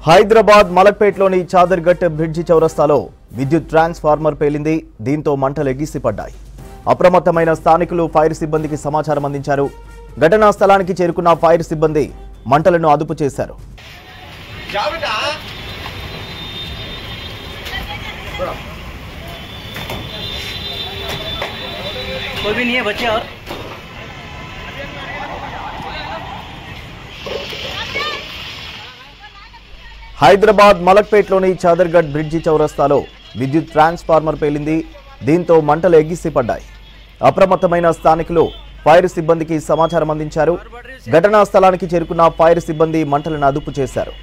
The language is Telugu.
హైదరాబాద్ మలక్పేట్లోని చాదర్ఘట్ బ్రిడ్జి చౌరస్తాలో విద్యుత్ ట్రాన్స్ఫార్మర్ పేలింది. దీంతో మంటలు ఎగిసిపడ్డాయి. అప్రమత్తమైన స్థానికులు ఫైర్ సిబ్బందికి సమాచారం అందించారు. ఘటనా స్థలానికి చేరుకున్న ఫైర్ సిబ్బంది మంటలను అదుపు చేశారు. హైదరాబాద్ మలక్పేట్లోని చాదర్ఘట్ బ్రిడ్జి చౌరస్తాలో విద్యుత్ ట్రాన్స్ఫార్మర్ పేలింది. దీంతో మంటలు ఎగిసిపడ్డాయి. అప్రమత్తమైన స్థానికులు ఫైర్ సిబ్బందికి సమాచారం అందించారు. ఘటనా స్థలానికి చేరుకున్న ఫైర్ సిబ్బంది మంటలను అదుపు చేశారు.